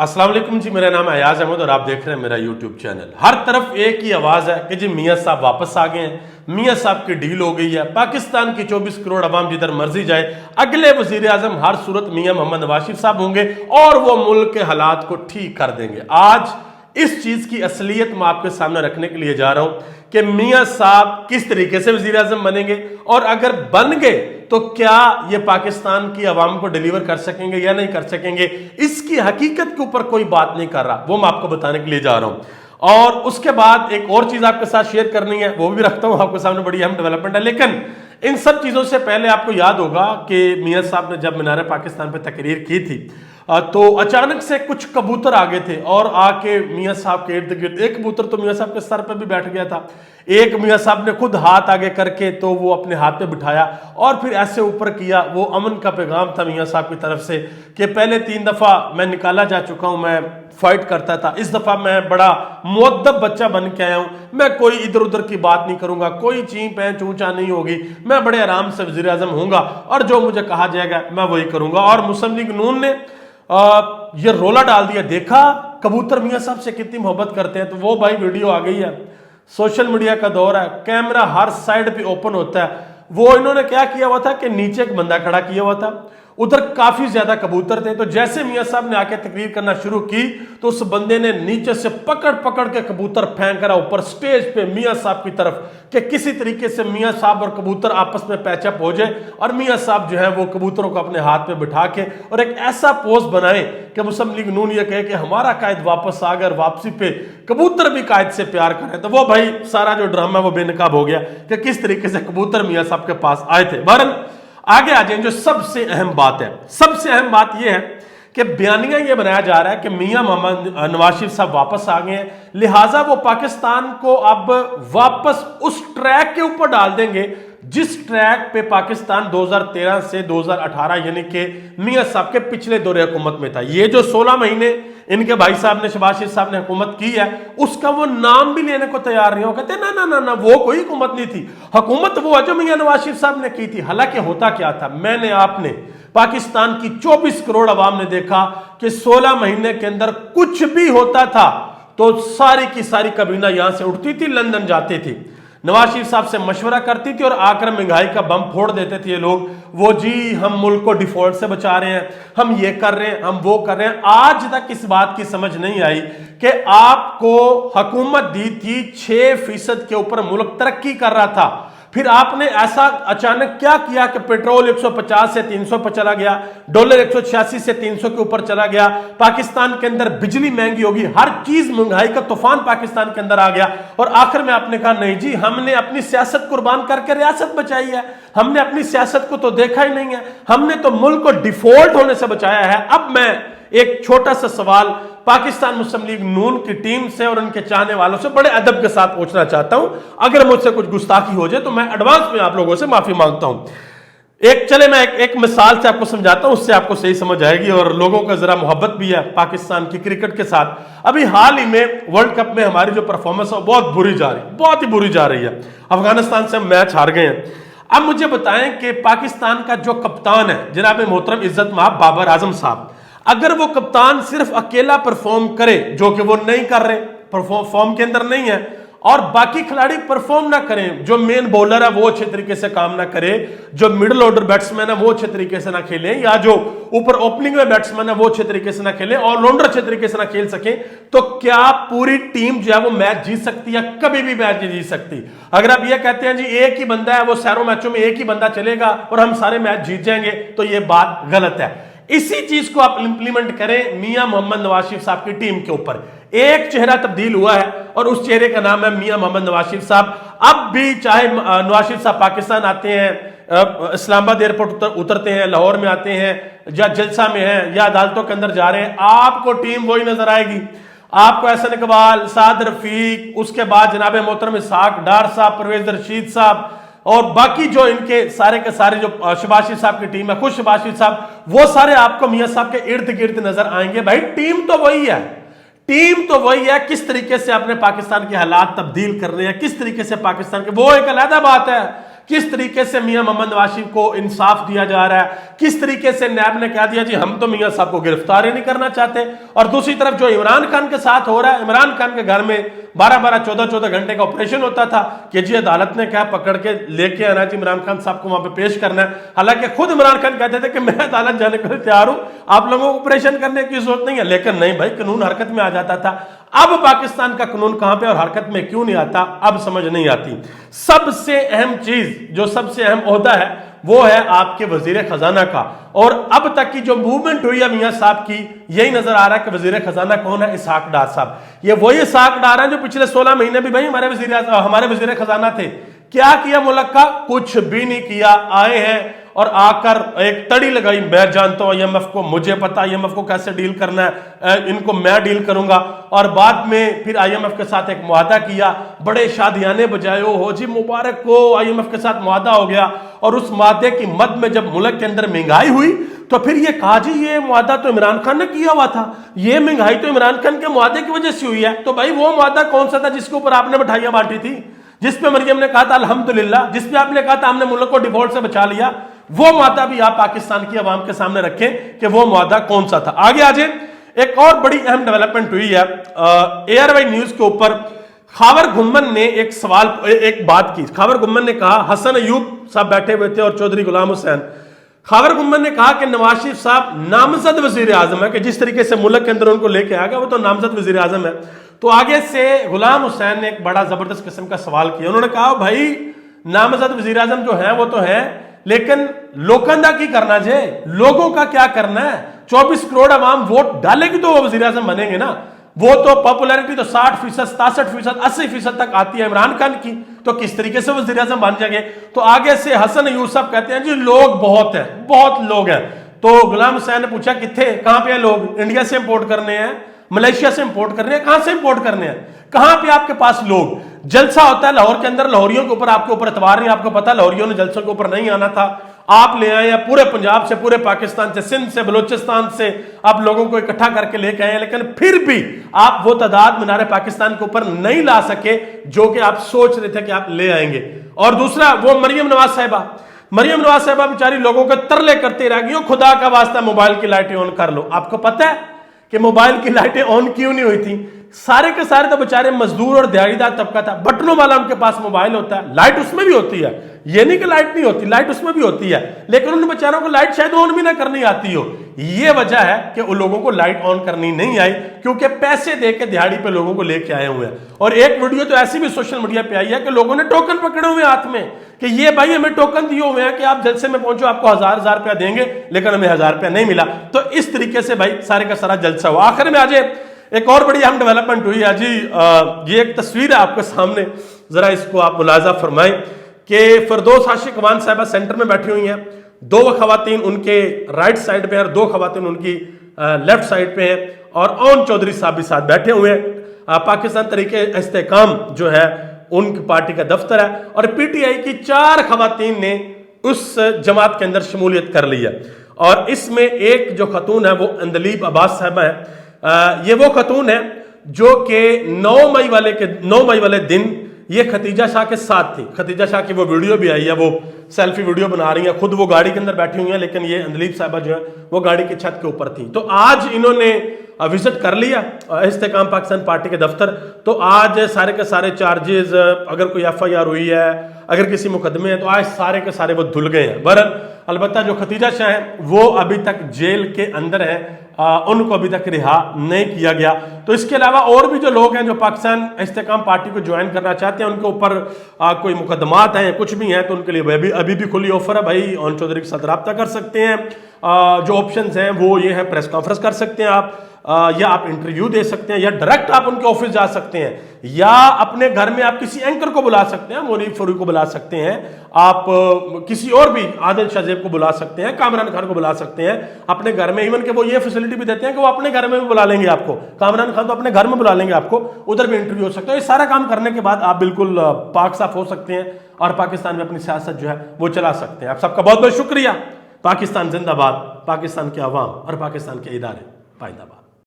अस्सलाम वालेकुम जी, मेरा नाम है अयाज अहमद और आप देख रहे हैं मेरा यूट्यूब चैनल। हर तरफ एक ही आवाज़ है कि जी मियाँ साहब वापस आ गए हैं, मियाँ साहब की डील हो गई है, पाकिस्तान की 24 करोड़ अवाम जिधर मर्जी जाए, अगले वजीर आजम हर सूरत मियाँ मोहम्मद नवाज शरीफ साहब होंगे और वो मुल्क के हालात को ठीक कर देंगे। आज इस चीज़ की असलियत मैं आपके सामने रखने के लिए जा रहा हूँ कि मियाँ साहब किस तरीके से वजीर आजम बनेंगे और अगर बन गए तो क्या ये पाकिस्तान की आवाम को डिलीवर कर सकेंगे या नहीं कर सकेंगे। इसकी हकीकत के ऊपर कोई बात नहीं कर रहा, वो मैं आपको बताने के लिए जा रहा हूं। और उसके बाद एक और चीज आपके साथ शेयर करनी है, वो भी रखता हूं आपके सामने, बड़ी अहम डेवलपमेंट है। लेकिन इन सब चीजों से पहले आपको याद होगा कि मियाँ साहब ने जब मीनार पाकिस्तान पर तकरीर की थी तो अचानक से कुछ कबूतर आ गए थे और आके मियाँ साहब के इर्द गिर्द, एक कबूतर तो मियाँ साहब के सर पे भी बैठ गया था, एक मियाँ साहब ने खुद हाथ आगे करके तो वो अपने हाथ पे बिठाया और फिर ऐसे ऊपर किया। वो अमन का पैगाम था मियाँ साहब की तरफ से कि पहले 3 दफा मैं निकाला जा चुका हूँ, मैं फाइट करता था, इस दफा मैं बड़ा मुअद्दब बच्चा बन के आया हूं, मैं कोई इधर उधर की बात नहीं करूंगा, कोई ची पैंच ऊंचा नहीं होगी, मैं बड़े आराम से वजीर आजम होऊंगा और जो मुझे कहा जाएगा मैं वही करूंगा। और मुस्लिम लीग नून ने ये रोला डाल दिया, देखा कबूतर मियाँ साहब से कितनी मोहब्बत करते हैं। तो वो भाई वीडियो आ गई है, सोशल मीडिया का दौर है, कैमरा हर साइड पे ओपन होता है। वो इन्होंने क्या किया हुआ था कि नीचे एक बंदा खड़ा किया हुआ था, उधर काफी ज्यादा कबूतर थे। तो जैसे मियाँ साहब ने आके तकरीर करना शुरू की तो उस बंदे ने नीचे से पकड़ पकड़ के कबूतर फेंक रहा ऊपर स्टेज पे मियाँ साहब की तरफ कि किसी तरीके से मियाँ साहब और कबूतर आपस में पैचअप हो जाए और मियाँ साहब जो है वो कबूतरों को अपने हाथ में बिठा के और एक ऐसा पोज बनाए कि मुस्लिम लीग नून ये कहे कि हमारा कायद वापस आ गया, वापसी पे कबूतर भी कायद से प्यार करें। तो वो भाई सारा जो ड्रामा वो बेनकाब हो गया कि किस तरीके से कबूतर मियाँ साहब के पास आए थे। बहरहाल आगे आ जाए, जो सबसे अहम बात है, सबसे अहम बात यह है कि बयानिया ये बनाया जा रहा है कि मियाँ मोहम्मद नवाज शरीफ साहब वापस आ गए हैं, लिहाजा वो पाकिस्तान को अब वापस उस ट्रैक के ऊपर डाल देंगे जिस ट्रैक पे पाकिस्तान 2013 से 2018 यानी कि मियाँ साहब के पिछले दौरे हुकूमत में था। ये जो 16 महीने इनके भाई साहब ने, शहबाज शरीफ साहब ने हुकूमत की है, उसका वो नाम भी लेने को तैयार नहीं हो। कहते ना ना ना ना, वो कोई हुकूमत नहीं थी, हुकूमत वो है जो मियाँ नवाज शरीफ साहब ने की थी। हालांकि होता क्या था, मैंने आपने पाकिस्तान की 24 करोड़ अवाम ने देखा कि 16 महीने के अंदर कुछ भी होता था तो सारी की सारी कबीना यहां से उठती थी, लंदन जाती थी, नवाज शरीफ साहब से मशवरा करती थी और आकर महंगाई का बम फोड़ देते थे ये लोग। वो जी हम मुल्क को डिफॉल्ट से बचा रहे हैं, हम ये कर रहे हैं, हम वो कर रहे हैं। आज तक इस बात की समझ नहीं आई कि आपको हुकूमत दी थी 6% के ऊपर मुल्क तरक्की कर रहा था, फिर आपने ऐसा अचानक क्या किया कि पेट्रोल 150 से 300 पर चला गया, डॉलर 186 से 300 के ऊपर चला गया, पाकिस्तान के अंदर बिजली महंगी होगी, हर चीज महंगाई का तूफान पाकिस्तान के अंदर आ गया। और आखिर में आपने कहा नहीं जी, हमने अपनी सियासत कुर्बान करके रियासत बचाई है, हमने अपनी सियासत को तो देखा ही नहीं है, हमने तो मुल्क को डिफॉल्ट होने से बचाया है। अब मैं एक छोटा सा सवाल पाकिस्तान मुस्लिम लीग नून की टीम से और उनके चाहने वालों से बड़े अदब के साथ पूछना चाहता हूं, अगर मुझसे कुछ गुस्ताखी हो जाए तो मैं एडवांस में आप लोगों से माफी मांगता हूं। चले मैं एक मिसाल से आपको समझाता हूं, उससे आपको सही समझ आएगी और लोगों का जरा मोहब्बत भी है पाकिस्तान की क्रिकेट के साथ। अभी हाल ही में वर्ल्ड कप में हमारी जो परफॉर्मेंस है बहुत बुरी जा रही, बहुत ही बुरी जा रही है, अफगानिस्तान से हम मैच हार गए हैं। अब मुझे बताएं कि पाकिस्तान का जो कप्तान है जनाब मोहतरम इज्जत माब बाबर आजम साहब, अगर वो कप्तान सिर्फ अकेला परफॉर्म करे, जो कि वो नहीं कर रहे, फॉर्म के अंदर नहीं है, और बाकी खिलाड़ी परफॉर्म ना करें, जो मेन बॉलर है वो अच्छे तरीके से काम ना करे, जो मिडिल ऑर्डर बैट्समैन है वो अच्छे तरीके से ना खेले, या जो ऊपर ओपनिंग में बैट्समैन है वो अच्छे तरीके से ना खेले, ऑलराउंडर अच्छे तरीके से ना खेल सके, तो क्या पूरी टीम जो है वो मैच जीत सकती है? कभी भी मैच नहीं जीत सकती। अगर आप ये कहते हैं जी एक ही बंदा है, वो सारों मैचों में एक ही बंदा चलेगा और हम सारे मैच जीत जाएंगे, तो ये बात गलत है। इसी चीज को आप इंप्लीमेंट करें मियां मोहम्मद नवाज शरीफ साहब की टीम के ऊपर। एक चेहरा तब्दील हुआ है और उस चेहरे का नाम है मियां मोहम्मद नवाज शरीफ साहब। अब भी चाहे नवाज शरीफ साहब पाकिस्तान आते हैं, इस्लामाबाद एयरपोर्ट उतरते हैं, लाहौर में आते हैं, या जलसा में हैं, या अदालतों के अंदर जा रहे हैं, आपको टीम वही नजर आएगी। आपको एहसन इकबाल, साद रफीक, उसके बाद जनाब मोहतरम इसहाक डार साहब, परवेज रशीद साहब और बाकी जो इनके सारे के सारे जो शहबाज शरीफ साहब की टीम है, खुद शहबाज शरीफ साहब, वो सारे आपको मियाँ साहब के इर्द गिर्द नजर आएंगे। भाई टीम तो वही है, टीम तो वही है। किस तरीके से आपने पाकिस्तान के हालात तब्दील करने हैं, किस तरीके से पाकिस्तान के, वो एक अलग बात है किस तरीके से मियां मोहम्मद नवाज शरीफ को इंसाफ दिया जा रहा है, किस तरीके से नैब ने कह दिया जी हम तो मियां साहब को गिरफ्तार ही नहीं करना चाहते। और दूसरी तरफ जो इमरान खान के साथ हो रहा है, इमरान खान के घर में 12-12, 14-14 घंटे का ऑपरेशन होता था कि जी अदालत ने क्या पकड़ के लेके आना जी, इमरान खान साहब को वहां पे पेश करना है। हालांकि खुद इमरान खान कहते थे कि मैं अदालत जाने के लिए तैयार हूं, आप लोगों को ऑपरेशन करने की जरूरत नहीं है, लेकिन नहीं भाई, कानून हरकत में आ जाता था। अब पाकिस्तान का कानून कहां पे और हरकत में क्यों नहीं आता, अब समझ नहीं आती। सबसे अहम चीज, जो सबसे अहम ओहदा है, वो है आपके वजीर खजाना का। और अब तक की जो मूवमेंट हुई है मियां साहब की, यही नजर आ रहा है कि वजीर खजाना कौन है, इसहाक डार साहब। ये वही इसहाक डार है जो पिछले 16 महीने भी भाई हमारे वजीर खजाना थे। क्या किया मुल्क का? कुछ भी नहीं किया। आए हैं और आकर एक तड़ी लगाई, मैं जानता हूं IMF को, मुझे पता IMF को कैसे डील करना है, इनको मैं डील करूंगा। और बाद में फिर IMF के साथ एक मुआहदा किया, बड़े शादियाने बजाए, हो जी मुबारक को, IMF के साथ मुआहदा हो गया। और उस मुआहदे की मद में जब मुल्क के अंदर महंगाई हुई तो फिर ये कहा जी ये मुआहदा तो इमरान खान ने किया हुआ था, ये महंगाई तो इमरान खान के मुआहदे की वजह से हुई है। तो भाई वो मुआहदा कौन सा था जिसके ऊपर आपने मिठाइयां बांटी थी, जिसपे मरियम ने कहा था अल्हम्दुलिल्लाह, जिसपे आपने कहा था हमने मुल्क को डिफॉल्ट से बचा लिया, वो मुआहदा भी आप पाकिस्तान की आवाम के सामने रखें कि वो मुआहदा कौन सा था। आगे आ जाए, एक और बड़ी अहम डेवलपमेंट हुई है ARY न्यूज के ऊपर। खावर गुम्मन ने एक बात की। खावर गुम्मन ने कहा, हसन अयूब साहब बैठे हुए थे और चौधरी गुलाम हुसैन। खावर गुम्मन ने कहा कि नवाज शरीफ साहब नामजद वजीर आजम है, कि जिस तरीके से मुल्क के अंदर उनको लेके आ गया वो तो नामजद वजीर आजम है। तो आगे से गुलाम हुसैन ने एक बड़ा जबरदस्त किस्म का सवाल किया। उन्होंने कहा भाई नामजद वजीर आजम जो है वो तो है, लेकिन लोगों का की करना जे, लोगों का क्या करना है? 24 करोड़ अवाम वोट डालेगी तो वो वजीर आजम बनेंगे ना। वो तो पॉपुलैरिटी तो 60%, 67%, 80% तक आती है इमरान खान की, तो किस तरीके से वजीर आजम बन जाएंगे? तो आगे से हसन अयूब साहब कहते हैं जी लोग बहुत हैं, बहुत लोग हैं। तो गुलाम हुसैन ने पूछा कितने, कहां पे है लोग? इंडिया से इंपोर्ट करने हैं, मलेशिया से इंपोर्ट करने हैं, कहां से इंपोर्ट करने हैं, कहां पे आपके पास लोग? जलसा होता है लाहौर के अंदर, लाहौरियों के ऊपर आपके ऊपर एतबार नहीं, आपको पता लाहौरियों ने जलसों के ऊपर नहीं आना था, आप ले आए हैं पूरे पंजाब से, पूरे पाकिस्तान से, सिंध से, बलोचिस्तान से आप लोगों को इकट्ठा करके लेके आए हैं, लेकिन फिर भी आप वो तादाद मीनार पाकिस्तान के ऊपर नहीं ला सके जो कि आप सोच रहे थे कि आप ले आएंगे। और दूसरा वो मरियम नवाज साहिबा बेचारी लोगों को तरले करते रह गई, खुदा का वास्ता मोबाइल की लाइटें ऑन कर लो। आपको पता है कि मोबाइल की लाइटें ऑन क्यों नहीं हुई थी? सारे के सारे तो बेचारे मजदूर और दिहाड़ीदार तबका था, बटनों वाला उनके पास मोबाइल होता है, लाइट उसमें भी होती है, ये नहीं कि लाइट नहीं होती, लाइट उसमें भी होती है, लेकिन उन बेचारों को लाइट शायद ऑन भी ना करनी आती हो। ये वजह है कि उन लोगों को लाइट ऑन करनी नहीं आई, क्योंकि पैसे दे के दिहाड़ी पे लोगों को लेके आए हुए हैं। और एक वीडियो तो ऐसी भी सोशल मीडिया पे आई है कि लोगों ने टोकन पकड़े हुए हाथ में कि ये भाई हमें टोकन दिए हुए हैं कि आप जलसे में पहुंचो, आपको 1000 रुपया देंगे, लेकिन हमें 1000 रुपया नहीं मिला। तो इस तरीके से भाई सारे का सारा जलसा हुआ। आखिर में आज एक और बड़ी अहम डेवलपमेंट हुई है जी। ये एक तस्वीर है आपके सामने, जरा इसको आप मुलाजा फरमाएं कि फिरदौस आशिक अवान साहिबा सेंटर में बैठी हुई हैं, 2 खवातीन उनके राइट साइड पे और 2 खवातीन उनकी लेफ्ट साइड पे हैं, और ओन चौधरी साहब भी साथ बैठे हुए हैं। पाकिस्तान तरीके इस्तेकाम जो है उनकी पार्टी का दफ्तर है, और PTI की 4 खवातीन ने उस जमात के अंदर शमूलियत कर ली है। और इसमें एक जो खतून है वो अंदलीब अब्बास साहिबा है। ये वो खतून है जो कि 9 मई वाले दिन ये खतीजा शाह के साथ थी। खतीजा शाह की वो वीडियो भी आई है, वो सेल्फी वीडियो बना रही है, खुद वो गाड़ी के अंदर बैठी हुई है, लेकिन ये अंदलीब साहिबा जो है वो गाड़ी की छत के ऊपर थी। तो आज इन्होंने विजिट कर लिया इस्तेकाम पाकिस्तान पार्टी के दफ्तर। तो आज सारे के सारे चार्जेस, अगर कोई FIR हुई है, अगर किसी मुकदमे है, तो आज सारे के सारे वो धुल गए हैं। बहरहाल अलबत्ता जो खतीजा शाह है वो अभी तक जेल के अंदर है, उनको अभी तक रिहा नहीं किया गया। तो इसके अलावा और भी जो लोग हैं जो पाकिस्तान इस्तेकाम पार्टी को ज्वाइन करना चाहते हैं, उनके ऊपर कोई मुकदमात हैं, कुछ भी हैं, तो उनके लिए अभी भी खुली ऑफर है भाई। ओन चौधरी के साथ रब्ता कर सकते हैं। जो ऑप्शंस हैं वो ये है, प्रेस कॉन्फ्रेंस कर सकते हैं आप, या आप इंटरव्यू दे सकते हैं, या डायरेक्ट आप उनके ऑफिस जा सकते हैं, या अपने घर में आप किसी एंकर को बुला सकते हैं, मोनीब फरूक को बुला सकते हैं, आप किसी और भी आदिल शाहजेब को बुला सकते हैं, कामरान खान को बुला सकते हैं अपने घर में। इवन के वो ये फैसिलिटी भी देते हैं कि वो अपने घर में भी बुला लेंगे आपको, कामरान खान तो अपने घर में बुला लेंगे आपको, उधर भी इंटरव्यू हो सकता है। ये सारा काम करने के बाद आप बिल्कुल पाक साफ हो सकते हैं और पाकिस्तान में अपनी सियासत जो है वो चला सकते हैं। आप सबका बहुत बहुत शुक्रिया। पाकिस्तान जिंदाबाद, पाकिस्तान के अवाम और पाकिस्तान के इदारे पाइंदाबाद।